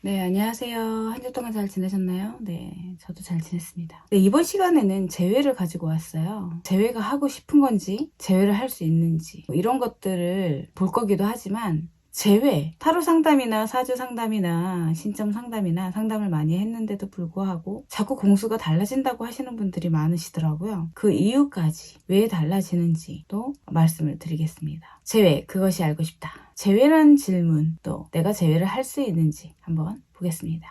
네, 안녕하세요. 한 주 동안 잘 지내셨나요? 네, 저도 잘 지냈습니다. 네, 이번 시간에는 재회를 가지고 왔어요. 재회가 하고 싶은 건지, 재회를 할 수 있는지, 뭐 이런 것들을 볼 거기도 하지만, 재회, 타로 상담이나 사주 상담이나 신점 상담이나 상담을 많이 했는데도 불구하고 자꾸 공수가 달라진다고 하시는 분들이 많으시더라고요. 그 이유까지 왜 달라지는지도 말씀을 드리겠습니다. 재회, 그것이 알고 싶다. 재회란 질문, 또 내가 재회를 할 수 있는지 한번 보겠습니다.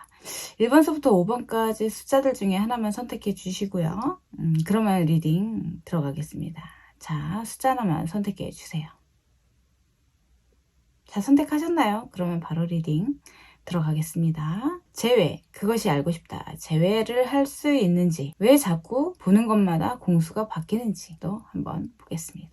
1번서부터 5번까지 숫자들 중에 하나만 선택해 주시고요. 그러면 리딩 들어가겠습니다. 자, 숫자 하나만 선택해 주세요. 자, 선택하셨나요? 그러면 바로 리딩 들어가겠습니다. 재회, 그것이 알고 싶다. 재회를 할 수 있는지, 왜 자꾸 보는 것마다 공수가 바뀌는지도 한번 보겠습니다.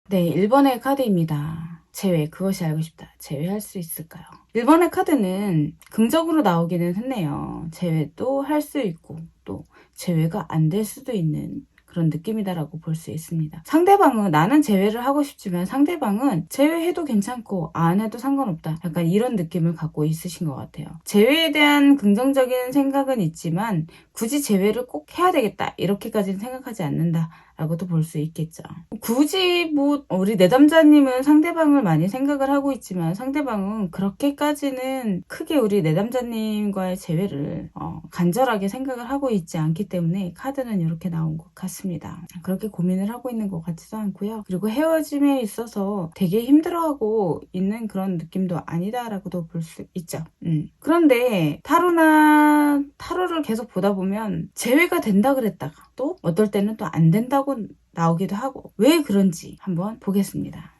네, 1번의 카드입니다. 재회, 그것이 알고 싶다. 재회할 수 있을까요? 1번의 카드는 긍정으로 나오기는 했네요. 재회도 할 수 있고 또 재회가 안 될 수도 있는 그런 느낌이다라고 볼 수 있습니다. 상대방은 나는 재회를 하고 싶지만 상대방은 재회해도 괜찮고 안 해도 상관없다. 약간 이런 느낌을 갖고 있으신 것 같아요. 재회에 대한 긍정적인 생각은 있지만 굳이 재회를 꼭 해야 되겠다. 이렇게까지는 생각하지 않는다. 라고도 볼 수 있겠죠. 굳이 뭐 우리 내담자님은 상대방을 많이 생각을 하고 있지만 상대방은 그렇게까지는 크게 우리 내담자님과의 재회를 간절하게 생각을 하고 있지 않기 때문에 카드는 이렇게 나온 것 같습니다. 그렇게 고민을 하고 있는 것 같지도 않고요. 그리고 헤어짐에 있어서 되게 힘들어하고 있는 그런 느낌도 아니다라고도 볼 수 있죠. 그런데 타로를 계속 보다 보면 재회가 된다 그랬다가 또 어떨 때는 또 안 된다고 나오기도 하고 왜 그런지 한번 보겠습니다.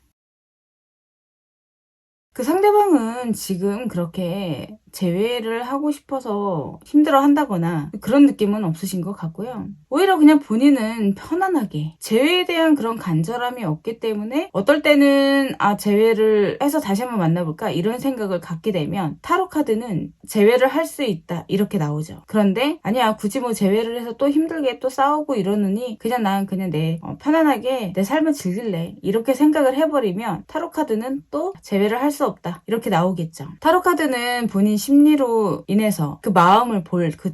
그 상대방은 지금 그렇게 재회를 하고 싶어서 힘들어 한다거나 그런 느낌은 없으신 것 같고요. 오히려 그냥 본인은 편안하게 재회에 대한 그런 간절함이 없기 때문에 어떨 때는 재회를 해서 다시 한번 만나볼까 이런 생각을 갖게 되면 타로 카드는 재회를 할 수 있다 이렇게 나오죠. 그런데 아니야 굳이 뭐 재회를 해서 또 힘들게 또 싸우고 이러느니 난 그냥 편안하게 내 삶을 즐길래 이렇게 생각을 해버리면 타로 카드는 또 재회를 할 수 없다 이렇게 나오겠죠. 타로 카드는 본인 심리로 인해서 그 마음을 볼 그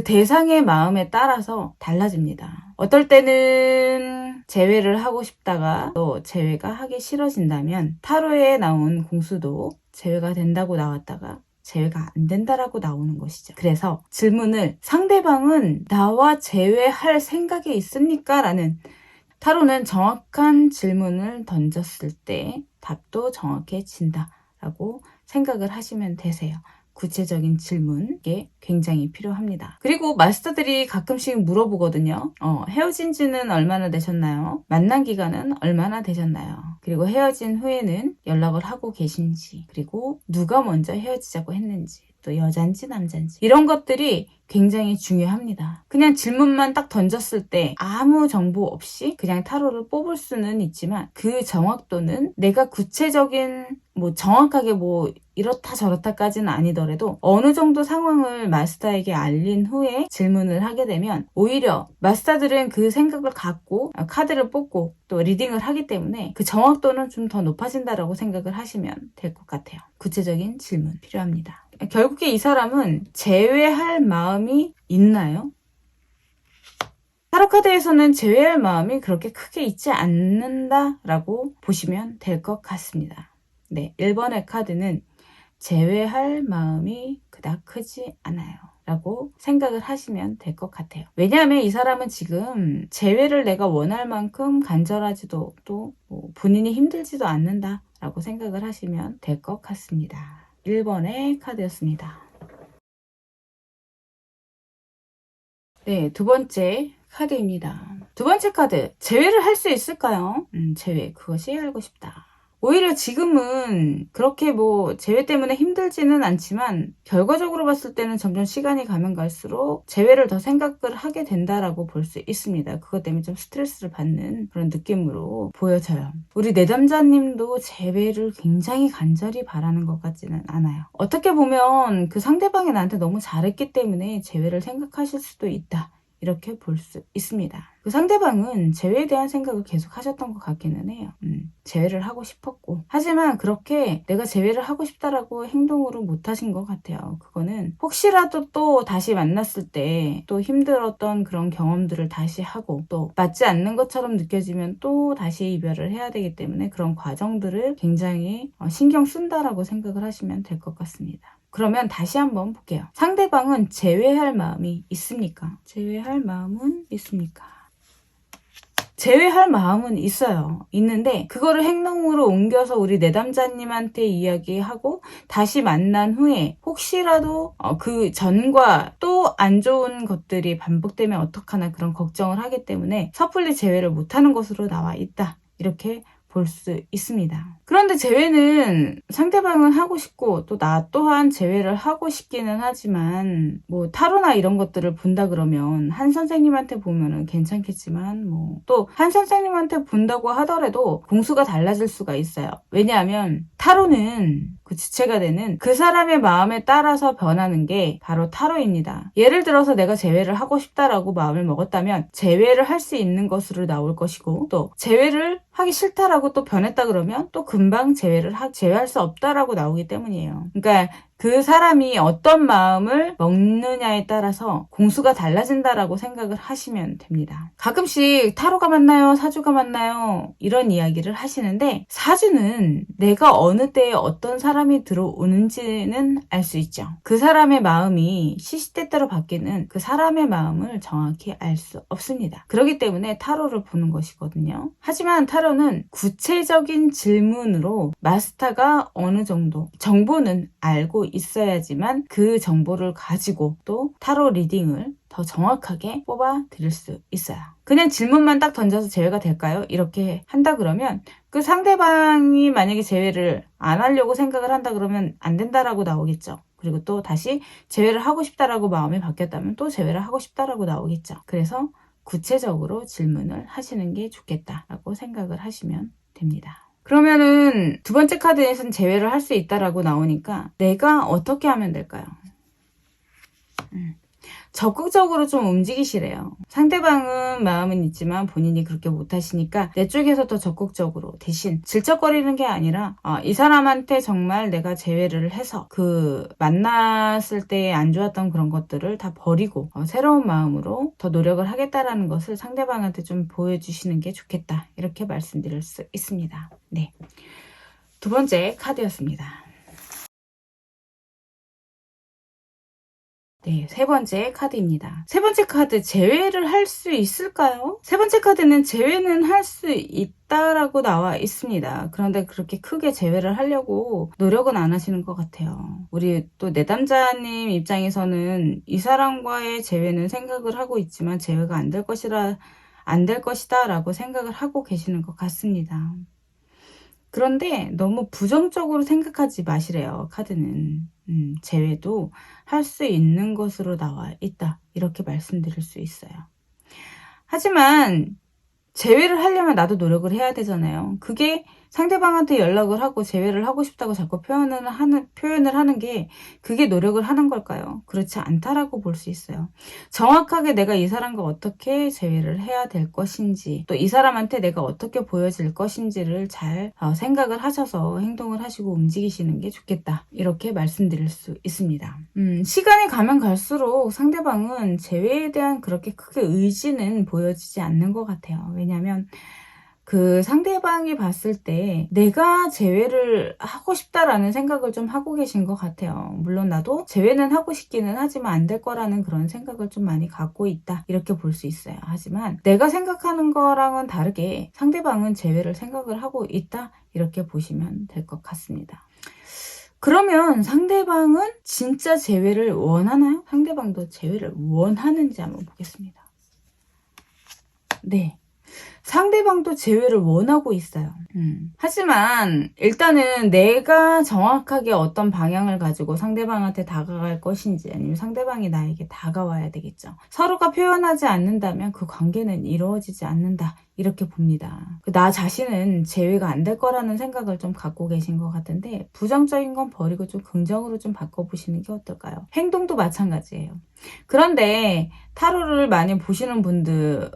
대상의 마음에 따라서 달라집니다. 어떨 때는 재회를 하고 싶다가 또 재회가 하기 싫어진다면 타로에 나온 공수도 재회가 된다고 나왔다가 재회가 안 된다라고 나오는 것이죠. 그래서 질문을 상대방은 나와 재회할 생각이 있습니까? 라는 타로는 정확한 질문을 던졌을 때 답도 정확해진다 라고 생각을 하시면 되세요. 구체적인 질문이 굉장히 필요합니다. 그리고 마스터들이 가끔씩 물어보거든요. 헤어진 지는 얼마나 되셨나요? 만난 기간은 얼마나 되셨나요? 그리고 헤어진 후에는 연락을 하고 계신지, 그리고 누가 먼저 헤어지자고 했는지, 또 여잔지 남잔지 이런 것들이 굉장히 중요합니다. 그냥 질문만 딱 던졌을 때 아무 정보 없이 그냥 타로를 뽑을 수는 있지만 그 정확도는 내가 구체적인 정확하게 이렇다 저렇다까지는 아니더라도 어느 정도 상황을 마스터에게 알린 후에 질문을 하게 되면 오히려 마스터들은 그 생각을 갖고 카드를 뽑고 또 리딩을 하기 때문에 그 정확도는 좀 더 높아진다라고 생각을 하시면 될 것 같아요. 구체적인 질문 필요합니다. 결국에 이 사람은 재회할 마음이 있나요? 타로 카드에서는 재회할 마음이 그렇게 크게 있지 않는다라고 보시면 될 것 같습니다. 네, 1번의 카드는 재회할 마음이 그닥 크지 않아요 라고 생각을 하시면 될 것 같아요. 왜냐하면 이 사람은 지금 재회를 내가 원할 만큼 간절하지도 또 본인이 힘들지도 않는다 라고 생각을 하시면 될 것 같습니다. 1번의 카드였습니다. 네, 두 번째 카드입니다. 두 번째 카드, 재회를 할 수 있을까요? 재회, 그것이 알고 싶다. 오히려 지금은 그렇게 재회 때문에 힘들지는 않지만 결과적으로 봤을 때는 점점 시간이 가면 갈수록 재회를 더 생각을 하게 된다라고 볼 수 있습니다. 그것 때문에 좀 스트레스를 받는 그런 느낌으로 보여져요. 우리 내담자님도 재회를 굉장히 간절히 바라는 것 같지는 않아요. 어떻게 보면 그 상대방이 나한테 너무 잘했기 때문에 재회를 생각하실 수도 있다. 이렇게 볼 수 있습니다. 그 상대방은 제외에 대한 생각을 계속 하셨던 것 같기는 해요. 제외를 하고 싶었고, 하지만 그렇게 내가 제외를 하고 싶다라고 행동으로 못 하신 것 같아요. 그거는 혹시라도 또 다시 만났을 때 또 힘들었던 그런 경험들을 다시 하고, 또 맞지 않는 것처럼 느껴지면 또 다시 이별을 해야 되기 때문에 그런 과정들을 굉장히 신경 쓴다라고 생각을 하시면 될 것 같습니다. 그러면 다시 한번 볼게요. 상대방은 제외할 마음이 있습니까? 제외할 마음은 있습니까? 제외할 마음은 있어요. 있는데 그거를 행동으로 옮겨서 우리 내담자님한테 이야기하고 다시 만난 후에 혹시라도 그 전과 또 안 좋은 것들이 반복되면 어떡하나 그런 걱정을 하기 때문에 섣불리 제외를 못하는 것으로 나와 있다. 이렇게 볼 수 있습니다. 그런데 제외는 상대방은 하고 싶고 또 나 또한 제외를 하고 싶기는 하지만 뭐 타로나 이런 것들을 본다 그러면 한 선생님한테 보면은 괜찮겠지만 뭐 또 한 선생님한테 본다고 하더라도 공수가 달라질 수가 있어요. 왜냐하면 타로는 그 주체가 되는 그 사람의 마음에 따라서 변하는 게 바로 타로입니다. 예를 들어서 내가 제외를 하고 싶다라고 마음을 먹었다면 제외를 할 수 있는 것으로 나올 것이고, 또 제외를 하기 싫다라고 또 변했다 그러면 또 금방 제외할 수 없다라고 나오기 때문이에요. 그러니까 그 사람이 어떤 마음을 먹느냐에 따라서 공수가 달라진다라고 생각을 하시면 됩니다. 가끔씩 타로가 맞나요? 사주가 맞나요? 이런 이야기를 하시는데, 사주는 내가 어느 때에 어떤 사람이 들어오는지는 알 수 있죠. 그 사람의 마음이 시시때때로 바뀌는 그 사람의 마음을 정확히 알 수 없습니다. 그렇기 때문에 타로를 보는 것이거든요. 하지만 타로는 구체적인 질문으로 마스터가 어느 정도 정보는 알고 있어야지만 그 정보를 가지고 또 타로 리딩을 더 정확하게 뽑아 드릴 수 있어요. 그냥 질문만 딱 던져서 제외가 될까요? 이렇게 한다 그러면 그 상대방이 만약에 제외를 안 하려고 생각을 한다 그러면 안 된다라고 나오겠죠. 그리고 또 다시 제외를 하고 싶다라고 마음이 바뀌었다면 또 제외를 하고 싶다라고 나오겠죠. 그래서 구체적으로 질문을 하시는 게 좋겠다라고 생각을 하시면 됩니다. 그러면은 두 번째 카드에서는 제외를 할 수 있다라고 나오니까 내가 어떻게 하면 될까요? 적극적으로 좀 움직이시래요. 상대방은 마음은 있지만 본인이 그렇게 못하시니까 내 쪽에서 더 적극적으로, 대신 질척거리는 게 아니라 이 사람한테 정말 내가 제외를 해서 그 만났을 때 안 좋았던 그런 것들을 다 버리고 새로운 마음으로 더 노력을 하겠다라는 것을 상대방한테 좀 보여주시는 게 좋겠다, 이렇게 말씀드릴 수 있습니다. 네, 두 번째 카드였습니다. 네, 세 번째 카드입니다. 세 번째 카드, 제외를 할 수 있을까요? 세 번째 카드는 제외는 할 수 있다라고 나와 있습니다. 그런데 그렇게 크게 제외를 하려고 노력은 안 하시는 것 같아요. 우리 또 내담자님 입장에서는 이 사람과의 제외는 생각을 하고 있지만 제외가 안 될 것이다 라고 생각을 하고 계시는 것 같습니다. 그런데 너무 부정적으로 생각하지 마시래요. 카드는 제외도 할 수 있는 것으로 나와 있다, 이렇게 말씀드릴 수 있어요. 하지만 제외를 하려면 나도 노력을 해야 되잖아요. 그게 상대방한테 연락을 하고 제외를 하고 싶다고 자꾸 표현을 하는 게 그게 노력을 하는 걸까요? 그렇지 않다라고 볼 수 있어요. 정확하게 내가 이 사람과 어떻게 제외를 해야 될 것인지, 또 이 사람한테 내가 어떻게 보여질 것인지를 잘 생각을 하셔서 행동을 하시고 움직이시는 게 좋겠다, 이렇게 말씀드릴 수 있습니다. 시간이 가면 갈수록 상대방은 제외에 대한 그렇게 크게 의지는 보여지지 않는 것 같아요. 왜냐하면 그 상대방이 봤을 때 내가 제외를 하고 싶다라는 생각을 좀 하고 계신 것 같아요. 물론 나도 제외는 하고 싶기는 하지만 안 될 거라는 그런 생각을 좀 많이 갖고 있다, 이렇게 볼 수 있어요. 하지만 내가 생각하는 거랑은 다르게 상대방은 제외를 생각을 하고 있다, 이렇게 보시면 될 것 같습니다. 그러면 상대방은 진짜 제외를 원하나요? 상대방도 제외를 원하는지 한번 보겠습니다. 네, 상대방도 재회를 원하고 있어요. 하지만 일단은 내가 정확하게 어떤 방향을 가지고 상대방한테 다가갈 것인지 아니면 상대방이 나에게 다가와야 되겠죠. 서로가 표현하지 않는다면 그 관계는 이루어지지 않는다. 이렇게 봅니다. 나 자신은 재회가 안 될 거라는 생각을 좀 갖고 계신 것 같은데 부정적인 건 버리고 좀 긍정으로 좀 바꿔보시는 게 어떨까요? 행동도 마찬가지예요. 그런데 타로를 많이 보시는 분들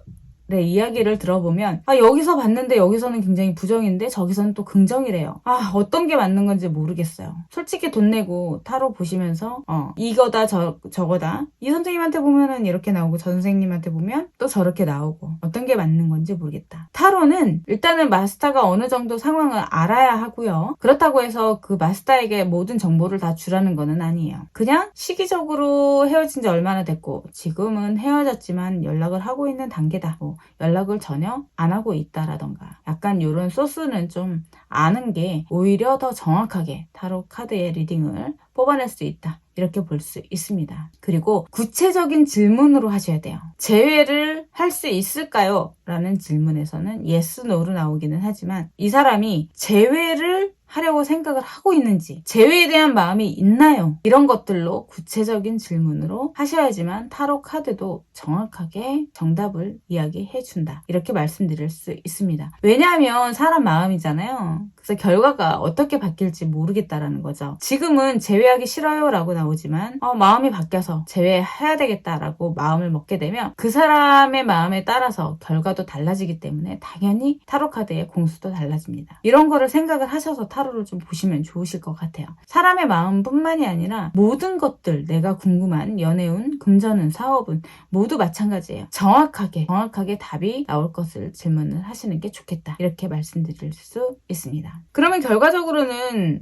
이야기를 들어보면 여기서 봤는데 여기서는 굉장히 부정인데 저기서는 또 긍정이래요. 어떤 게 맞는 건지 모르겠어요. 솔직히 돈 내고 타로 보시면서 이거다 저거다 이 선생님한테 보면은 이렇게 나오고 저 선생님한테 보면 또 저렇게 나오고 어떤 게 맞는 건지 모르겠다. 타로는 일단은 마스터가 어느 정도 상황을 알아야 하고요. 그렇다고 해서 그 마스터에게 모든 정보를 다 주라는 거는 아니에요. 그냥 시기적으로 헤어진 지 얼마나 됐고 지금은 헤어졌지만 연락을 하고 있는 단계다. 연락을 전혀 안 하고 있다라던가 약간 이런 소스는 좀 아는 게 오히려 더 정확하게 타로 카드의 리딩을 뽑아낼 수 있다. 이렇게 볼 수 있습니다. 그리고 구체적인 질문으로 하셔야 돼요. 재회를 할 수 있을까요? 라는 질문에서는 yes, no로 나오기는 하지만 이 사람이 재회를 하려고 생각을 하고 있는지 재회에 대한 마음이 있나요? 이런 것들로 구체적인 질문으로 하셔야지만 타로 카드도 정확하게 정답을 이야기해 준다. 이렇게 말씀드릴 수 있습니다. 왜냐하면 사람 마음이잖아요. 그래서 결과가 어떻게 바뀔지 모르겠다라는 거죠. 지금은 재회하기 싫어요 라고 나오지만 마음이 바뀌어서 재회해야 되겠다라고 마음을 먹게 되면 그 사람의 마음에 따라서 결과도 달라지기 때문에 당연히 타로 카드의 공수도 달라집니다. 이런 거를 생각을 하셔서 타로를 좀 보시면 좋으실 것 같아요. 사람의 마음뿐만이 아니라 모든 것들 내가 궁금한 연애운, 금전운, 사업운 모두 마찬가지예요. 정확하게 답이 나올 것을 질문을 하시는 게 좋겠다. 이렇게 말씀드릴 수 있습니다. 그러면 결과적으로는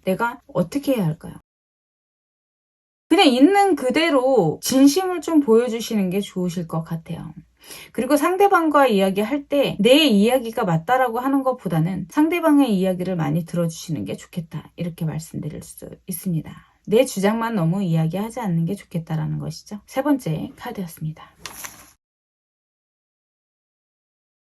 내가 어떻게 해야 할까요? 그냥 있는 그대로 진심을 좀 보여주시는 게 좋으실 것 같아요. 그리고 상대방과 이야기할 때 내 이야기가 맞다라고 하는 것보다는 상대방의 이야기를 많이 들어주시는 게 좋겠다. 이렇게 말씀드릴 수 있습니다. 내 주장만 너무 이야기하지 않는 게 좋겠다라는 것이죠. 세 번째 카드였습니다.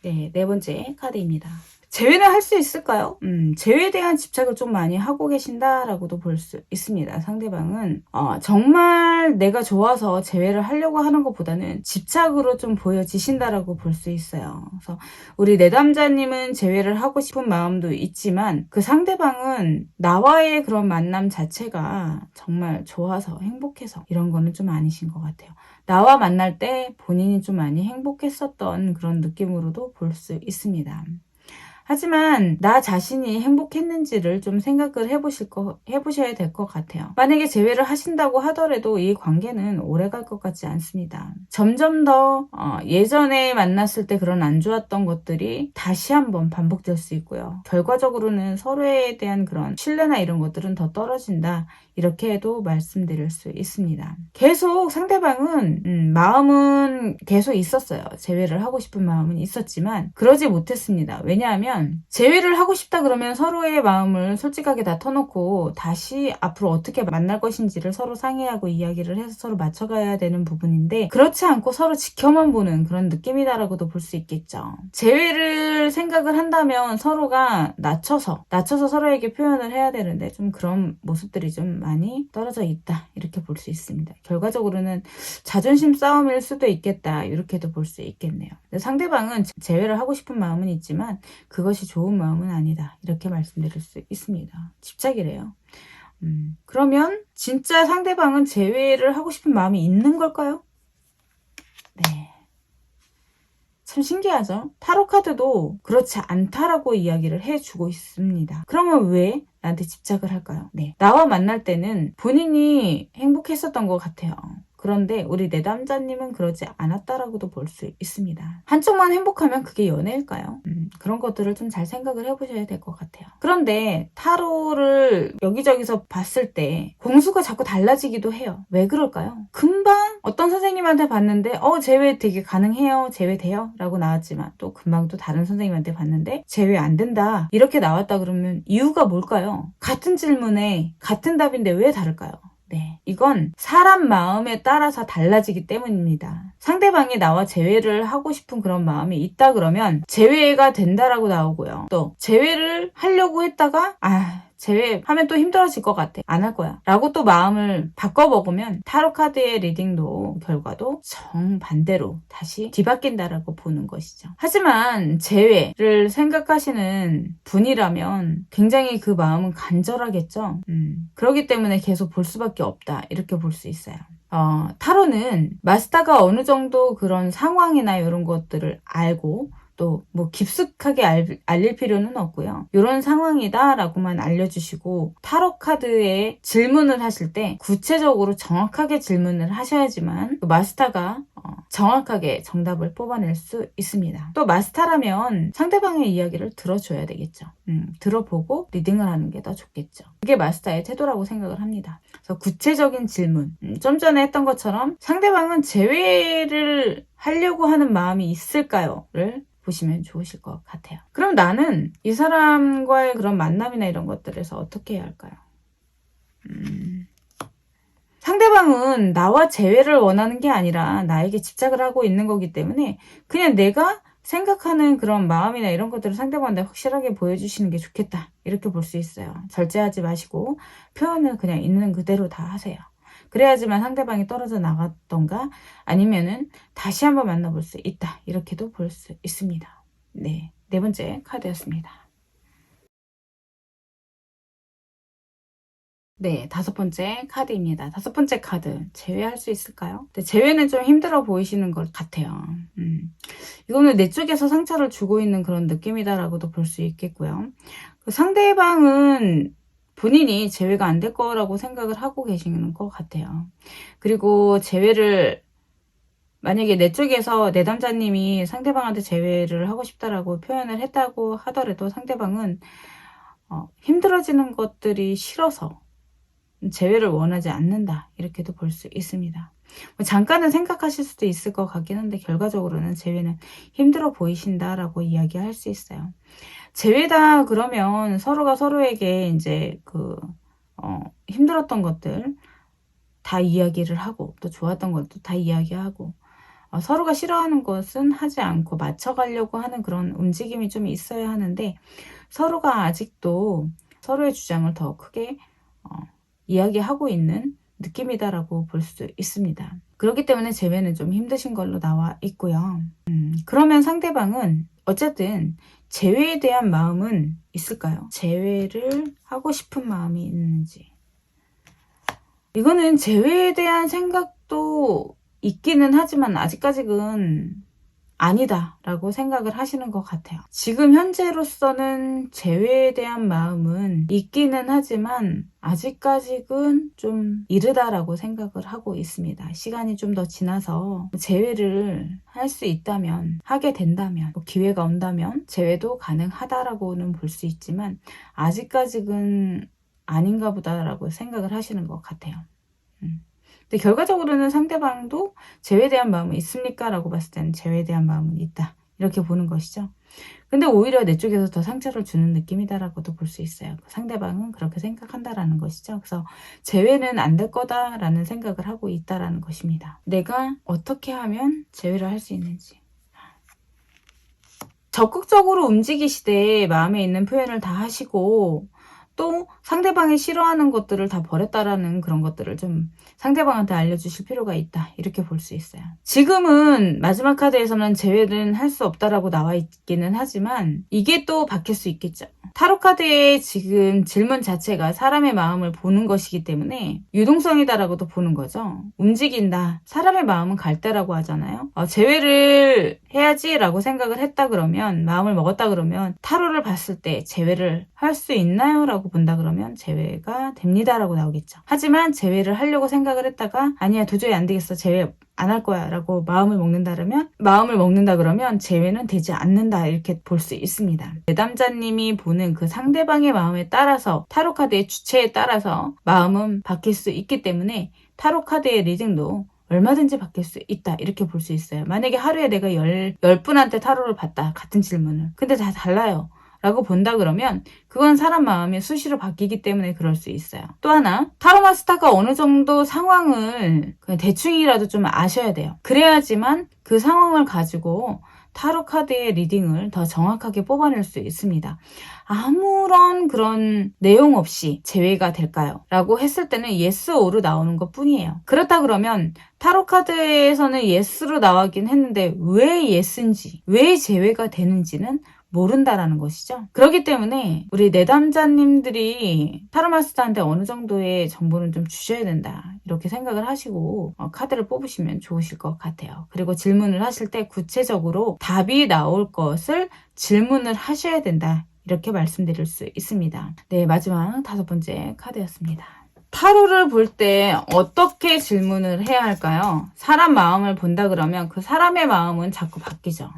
네 번째 카드입니다. 재회는 할 수 있을까요? 재회에 대한 집착을 좀 많이 하고 계신다라고도 볼 수 있습니다. 상대방은 정말 내가 좋아서 재회를 하려고 하는 것보다는 집착으로 좀 보여지신다라고 볼 수 있어요. 그래서 우리 내담자님은 재회를 하고 싶은 마음도 있지만 그 상대방은 나와의 그런 만남 자체가 정말 좋아서 행복해서 이런 거는 좀 아니신 것 같아요. 나와 만날 때 본인이 좀 많이 행복했었던 그런 느낌으로도 볼 수 있습니다. 하지만 나 자신이 행복했는지를 좀 생각을 해보셔야 될 것 같아요. 만약에 재회를 하신다고 하더라도 이 관계는 오래갈 것 같지 않습니다. 점점 더 예전에 만났을 때 그런 안 좋았던 것들이 다시 한번 반복될 수 있고요. 결과적으로는 서로에 대한 그런 신뢰나 이런 것들은 더 떨어진다. 이렇게 해도 말씀드릴 수 있습니다. 계속 상대방은 마음은 계속 있었어요. 재회를 하고 싶은 마음은 있었지만 그러지 못했습니다. 왜냐하면 재회를 하고 싶다 그러면 서로의 마음을 솔직하게 다 터놓고 다시 앞으로 어떻게 만날 것인지를 서로 상의하고 이야기를 해서 서로 맞춰가야 되는 부분인데 그렇지 않고 서로 지켜만 보는 그런 느낌이다라고도 볼 수 있겠죠. 재회를 생각을 한다면 서로가 낮춰서 서로에게 표현을 해야 되는데 좀 그런 모습들이 좀 많이 떨어져 있다 이렇게 볼 수 있습니다. 결과적으로는 자존심 싸움일 수도 있겠다 이렇게도 볼 수 있겠네요. 상대방은 재회를 하고 싶은 마음은 있지만 그것이 좋은 마음은 아니다 이렇게 말씀드릴 수 있습니다. 집착이래요. 그러면 진짜 상대방은 재회를 하고 싶은 마음이 있는 걸까요? 네. 참 신기하죠? 타로 카드도 그렇지 않다라고 이야기를 해주고 있습니다. 그러면 왜 나한테 집착을 할까요? 네, 나와 만날 때는 본인이 행복했었던 것 같아요. 그런데 우리 내담자님은 그러지 않았다라고도 볼 수 있습니다. 한쪽만 행복하면 그게 연애일까요? 그런 것들을 좀 잘 생각을 해보셔야 될 것 같아요. 그런데 타로를 여기저기서 봤을 때 공수가 자꾸 달라지기도 해요. 왜 그럴까요? 금방 어떤 선생님한테 봤는데 재회 되게 가능해요. 재회돼요. 라고 나왔지만 또 금방 또 다른 선생님한테 봤는데 재회 안 된다. 이렇게 나왔다 그러면 이유가 뭘까요? 같은 질문에 같은 답인데 왜 다를까요? 네, 이건 사람 마음에 따라서 달라지기 때문입니다. 상대방이 나와 재회를 하고 싶은 그런 마음이 있다 그러면 재회가 된다라고 나오고요. 또 재회를 하려고 했다가 재회하면 또 힘들어질 것 같아. 안 할 거야. 라고 또 마음을 바꿔먹으면 타로 카드의 리딩도 결과도 정반대로 다시 뒤바뀐다라고 보는 것이죠. 하지만 재회를 생각하시는 분이라면 굉장히 그 마음은 간절하겠죠. 그렇기 때문에 계속 볼 수밖에 없다. 이렇게 볼 수 있어요. 타로는 마스터가 어느 정도 그런 상황이나 이런 것들을 알고 또 뭐 깊숙하게 알릴 필요는 없고요. 이런 상황이다 라고만 알려주시고 타로 카드에 질문을 하실 때 구체적으로 정확하게 질문을 하셔야지만 또 마스터가 정확하게 정답을 뽑아낼 수 있습니다. 또 마스터라면 상대방의 이야기를 들어줘야 되겠죠. 들어보고 리딩을 하는 게 더 좋겠죠. 그게 마스터의 태도라고 생각을 합니다. 그래서 구체적인 질문, 좀 전에 했던 것처럼 상대방은 재회를 하려고 하는 마음이 있을까요?를 보시면 좋으실 것 같아요. 그럼 나는 이 사람과의 그런 만남이나 이런 것들에서 어떻게 해야 할까요? 상대방은 나와 재회를 원하는 게 아니라 나에게 집착을 하고 있는 거기 때문에 그냥 내가 생각하는 그런 마음이나 이런 것들을 상대방한테 확실하게 보여주시는 게 좋겠다. 이렇게 볼 수 있어요. 절제하지 마시고 표현을 그냥 있는 그대로 다 하세요. 그래야지만 상대방이 떨어져 나갔던가 아니면은 다시 한번 만나볼 수 있다. 이렇게도 볼 수 있습니다. 네, 네 번째 카드였습니다. 네, 다섯 번째 카드입니다. 다섯 번째 카드, 재회할 수 있을까요? 네, 재회는 좀 힘들어 보이시는 것 같아요. 이거는 내 쪽에서 상처를 주고 있는 그런 느낌이다라고도 볼 수 있겠고요. 그 상대방은 본인이 재회가 안 될 거라고 생각을 하고 계시는 것 같아요. 그리고 재회를 만약에 내 쪽에서 내담자님이 상대방한테 재회를 하고 싶다라고 표현을 했다고 하더라도 상대방은 힘들어지는 것들이 싫어서 재회를 원하지 않는다. 이렇게도 볼 수 있습니다. 잠깐은 생각하실 수도 있을 것 같긴 한데 결과적으로는 재회는 힘들어 보이신다라고 이야기할 수 있어요. 재회다 그러면 서로가 서로에게 이제 힘들었던 것들 다 이야기를 하고 또 좋았던 것도 다 이야기하고 서로가 싫어하는 것은 하지 않고 맞춰가려고 하는 그런 움직임이 좀 있어야 하는데 서로가 아직도 서로의 주장을 더 크게 이야기하고 있는 느낌이다라고 볼 수 있습니다. 그렇기 때문에 재회는 좀 힘드신 걸로 나와 있고요. 그러면 상대방은 어쨌든 재회에 대한 마음은 있을까요? 재회를 하고 싶은 마음이 있는지. 이거는 재회에 대한 생각도 있기는 하지만 아직까지는 아니다 라고 생각을 하시는 것 같아요. 지금 현재로서는 재회에 대한 마음은 있기는 하지만 아직까지는 좀 이르다라고 생각을 하고 있습니다. 시간이 좀 더 지나서 재회를 할 수 있다면, 하게 된다면, 기회가 온다면 재회도 가능하다라고는 볼 수 있지만 아직까지는 아닌가 보다라고 생각을 하시는 것 같아요. 근데 결과적으로는 상대방도 재회에 대한 마음은 있습니까? 라고 봤을 때는 재회에 대한 마음은 있다. 이렇게 보는 것이죠. 근데 오히려 내 쪽에서 더 상처를 주는 느낌이다라고도 볼 수 있어요. 상대방은 그렇게 생각한다라는 것이죠. 그래서 재회는 안 될 거다라는 생각을 하고 있다라는 것입니다. 내가 어떻게 하면 재회를 할 수 있는지. 적극적으로 움직이시되 마음에 있는 표현을 다 하시고 또 상대방이 싫어하는 것들을 다 버렸다라는 그런 것들을 좀 상대방한테 알려주실 필요가 있다. 이렇게 볼 수 있어요. 지금은 마지막 카드에서는 재회는 할 수 없다라고 나와 있기는 하지만 이게 또 바뀔 수 있겠죠. 타로 카드의 지금 질문 자체가 사람의 마음을 보는 것이기 때문에 유동성이다라고도 보는 거죠. 움직인다. 사람의 마음은 갈대라고 하잖아요. 재회를 해야지라고 생각을 했다 그러면 마음을 먹었다 그러면 타로를 봤을 때 재회를 할 수 있나요? 라고 본다 그러면 재회가 됩니다 라고 나오겠죠. 하지만 재회를 하려고 생각을 했다가 아니야 도저히 안 되겠어 재회 안 할 거야 라고 마음을 먹는다 그러면 재회는 되지 않는다 이렇게 볼 수 있습니다. 내담자님이 보는 그 상대방의 마음에 따라서 타로 카드의 주체에 따라서 마음은 바뀔 수 있기 때문에 타로 카드의 리딩도 얼마든지 바뀔 수 있다 이렇게 볼 수 있어요. 만약에 하루에 내가 10분한테 타로를 봤다 같은 질문을 근데 다 달라요 라고 본다 그러면 그건 사람 마음이 수시로 바뀌기 때문에 그럴 수 있어요. 또 하나, 타로 마스터가 어느 정도 상황을 그냥 대충이라도 좀 아셔야 돼요. 그래야지만 그 상황을 가지고 타로 카드의 리딩을 더 정확하게 뽑아낼 수 있습니다. 아무런 그런 내용 없이 제외가 될까요? 라고 했을 때는 yes, or로 나오는 것 뿐이에요. 그렇다 그러면 타로 카드에서는 yes로 나왔긴 했는데 왜 yes인지, 왜 제외가 되는지는 모른다라는 것이죠. 그렇기 때문에 우리 내담자님들이 타로 마스터한테 어느 정도의 정보는 좀 주셔야 된다, 이렇게 생각을 하시고 카드를 뽑으시면 좋으실 것 같아요. 그리고 질문을 하실 때 구체적으로 답이 나올 것을 질문을 하셔야 된다, 이렇게 말씀드릴 수 있습니다. 네, 마지막 5번째 카드였습니다. 타로를 볼 때 어떻게 질문을 해야 할까요? 사람 마음을 본다 그러면 그 사람의 마음은 자꾸 바뀌죠.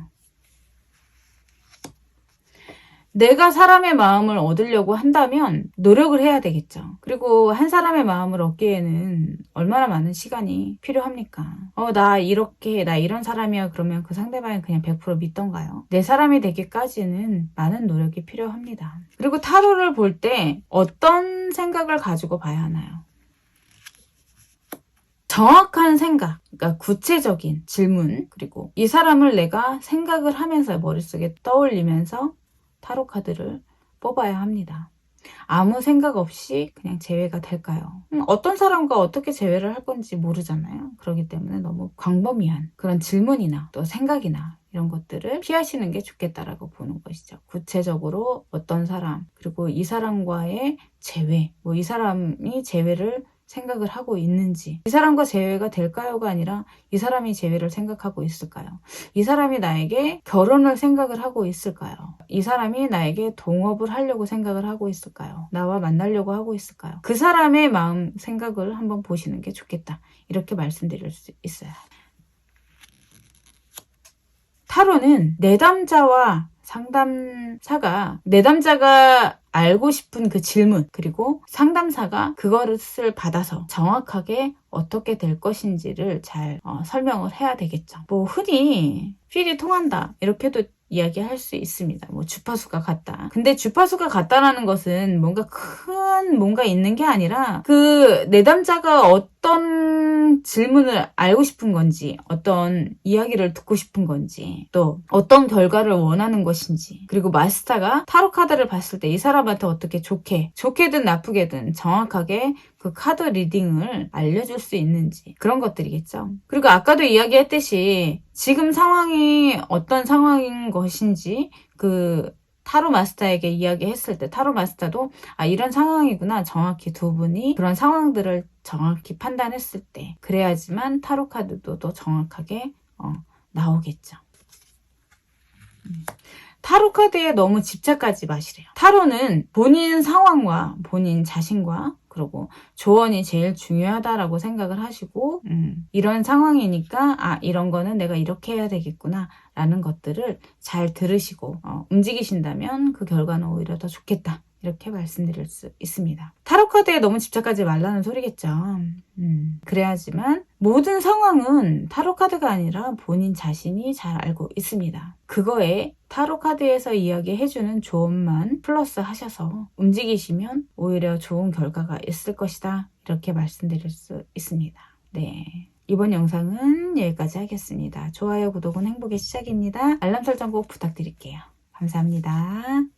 내가 사람의 마음을 얻으려고 한다면 노력을 해야 되겠죠. 그리고 한 사람의 마음을 얻기에는 얼마나 많은 시간이 필요합니까? 나 이런 사람이야 그러면 그 상대방이 그냥 100% 믿던가요? 내 사람이 되기까지는 많은 노력이 필요합니다. 그리고 타로를 볼 때 어떤 생각을 가지고 봐야 하나요? 정확한 생각, 그러니까 구체적인 질문, 그리고 이 사람을 내가 생각을 하면서 머릿속에 떠올리면서 타로 카드를 뽑아야 합니다. 아무 생각 없이 그냥 제외가 될까요? 어떤 사람과 어떻게 제외를 할 건지 모르잖아요. 그렇기 때문에 너무 광범위한 그런 질문이나 또 생각이나 이런 것들을 피하시는 게 좋겠다라고 보는 것이죠. 구체적으로 어떤 사람, 그리고 이 사람과의 제외, 이 사람이 제외를 생각을 하고 있는지, 이 사람과 제외가 될까요가 아니라 이 사람이 제외를 생각하고 있을까요? 이 사람이 나에게 결혼을 생각을 하고 있을까요? 이 사람이 나에게 동업을 하려고 생각을 하고 있을까요? 나와 만나려고 하고 있을까요? 그 사람의 마음 생각을 한번 보시는 게 좋겠다, 이렇게 말씀드릴 수 있어요. 타로는 내담자와 상담사가, 내담자가 알고 싶은 그 질문, 그리고 상담사가 그것을 받아서 정확하게 어떻게 될 것인지를 잘 설명을 해야 되겠죠. 흔히 필이 통한다, 이렇게도 이야기할 수 있습니다. 주파수가 같다. 근데 주파수가 같다라는 것은 뭔가 있는 게 아니라 그 내담자가 어떤 질문을 알고 싶은 건지, 어떤 이야기를 듣고 싶은 건지, 또 어떤 결과를 원하는 것인지, 그리고 마스터가 타로 카드를 봤을 때 이 사람한테 어떻게 좋게든 나쁘게든 정확하게 그 카드 리딩을 알려줄 수 있는지, 그런 것들이겠죠. 그리고 아까도 이야기했듯이 지금 상황이 어떤 상황인 것인지 그 타로 마스터에게 이야기했을 때 타로 마스터도 이런 상황이구나, 정확히 두 분이 그런 상황들을 정확히 판단했을 때 그래야지만 타로 카드도 더 정확하게 나오겠죠. 타로 카드에 너무 집착하지 마시래요. 타로는 본인 상황과 본인 자신과 그리고 조언이 제일 중요하다라고 생각을 하시고 이런 상황이니까 이런 거는 내가 이렇게 해야 되겠구나 라는 것들을 잘 들으시고 움직이신다면 그 결과는 오히려 더 좋겠다, 이렇게 말씀드릴 수 있습니다. 타로 카드에 너무 집착하지 말라는 소리겠죠. 그래야지만 모든 상황은 타로 카드가 아니라 본인 자신이 잘 알고 있습니다. 그거에 타로 카드에서 이야기해주는 조언만 플러스 하셔서 움직이시면 오히려 좋은 결과가 있을 것이다, 이렇게 말씀드릴 수 있습니다. 네, 이번 영상은 여기까지 하겠습니다. 좋아요, 구독은 행복의 시작입니다. 알람 설정 꼭 부탁드릴게요. 감사합니다.